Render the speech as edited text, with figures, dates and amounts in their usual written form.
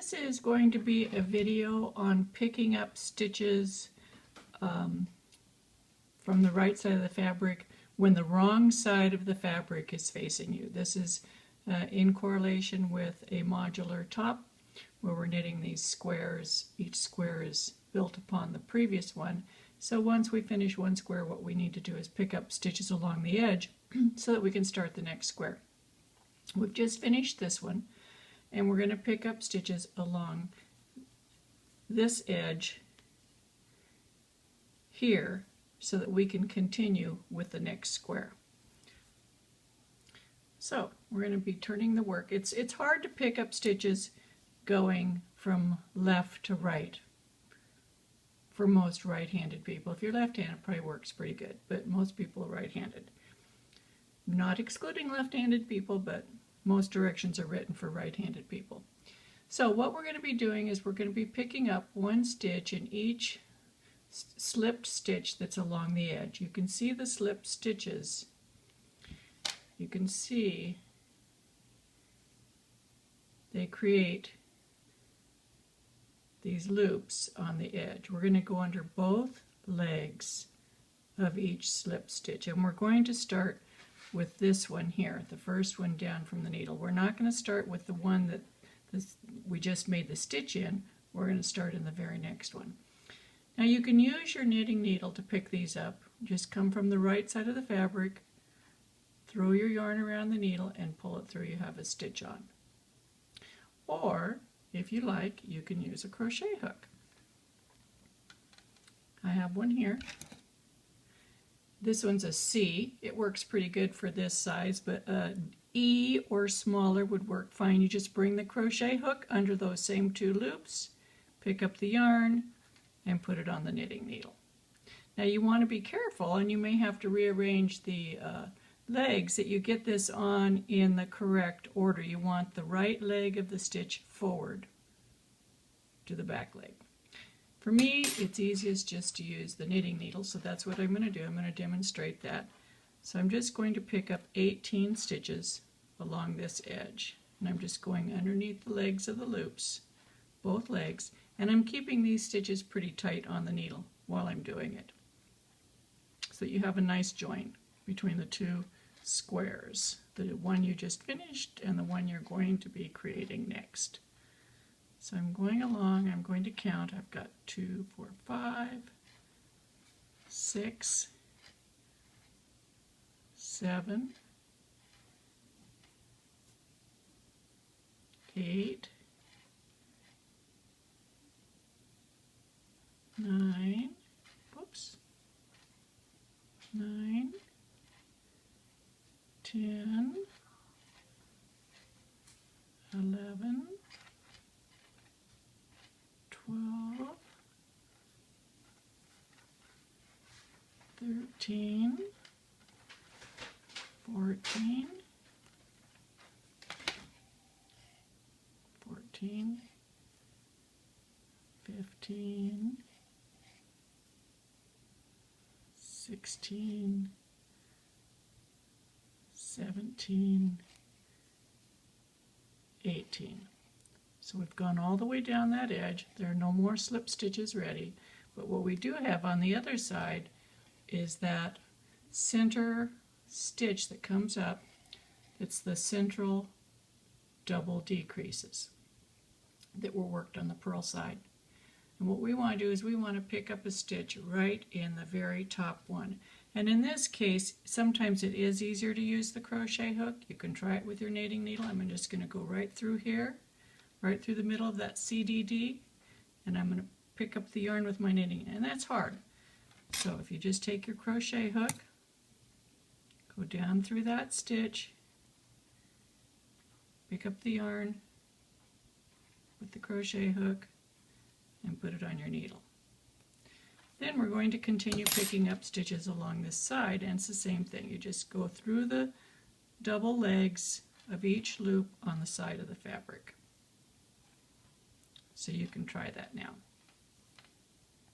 This is going to be a video on picking up stitches from the right side of the fabric when the wrong side of the fabric is facing you. This is in correlation with a modular top where we're knitting these squares. Each square is built upon the previous one. So once we finish one square, what we need to do is pick up stitches along the edge so that we can start the next square. We've just finished this one, and we're going to pick up stitches along this edge here so that we can continue with the next square. So we're going to be turning the work. It's hard to pick up stitches going from left to right for most right-handed people. If you're left-handed, it probably works pretty good, but most people are right-handed. Not excluding left-handed people, but most directions are written for right-handed people. So what we're going to be doing is we're going to be picking up one stitch in each slipped stitch that's along the edge. You can see the slipped stitches. You can see they create these loops on the edge. We're going to go under both legs of each slip stitch, and we're going to start with this one here, the first one down from the needle. We're not going to start with the one that we just made the stitch in. We're going to start in the very next one. Now you can use your knitting needle to pick these up. Just come from the right side of the fabric, throw your yarn around the needle and pull it through. You have a stitch on. Or if you like, you can use a crochet hook. I have one here. This one's a C. It works pretty good for this size, but E or smaller would work fine. You just bring the crochet hook under those same two loops, pick up the yarn, and put it on the knitting needle. Now you want to be careful, and you may have to rearrange the legs that you get this on in the correct order. You want the right leg of the stitch forward to the back leg. For me, it's easiest just to use the knitting needle, so that's what I'm going to do. I'm going to demonstrate that. So I'm just going to pick up 18 stitches along this edge, and I'm just going underneath the legs of the loops, both legs, and I'm keeping these stitches pretty tight on the needle while I'm doing it, so you have a nice join between the two squares, the one you just finished and the one you're going to be creating next. So I'm going along, I'm going to count. I've got 2, 4, 5, 6, 7, 8, 9, whoops, 9, 10, 11, 12, 13, 14, 15, 16, 17, 18. So we've gone all the way down that edge. There are no more slip stitches ready, but what we do have on the other side is that center stitch that comes up. It's the central double decreases that were worked on the purl side. And what we want to do is we want to pick up a stitch right in the very top one. And in this case, sometimes it is easier to use the crochet hook. You can try it with your knitting needle. I'm just going to go right through here, right through the middle of that CDD, and I'm going to pick up the yarn with my knitting, and that's hard. So if you just take your crochet hook, go down through that stitch, pick up the yarn with the crochet hook, and put it on your needle. Then we're going to continue picking up stitches along this side, and it's the same thing. You just go through the double legs of each loop on the side of the fabric. So you can try that now.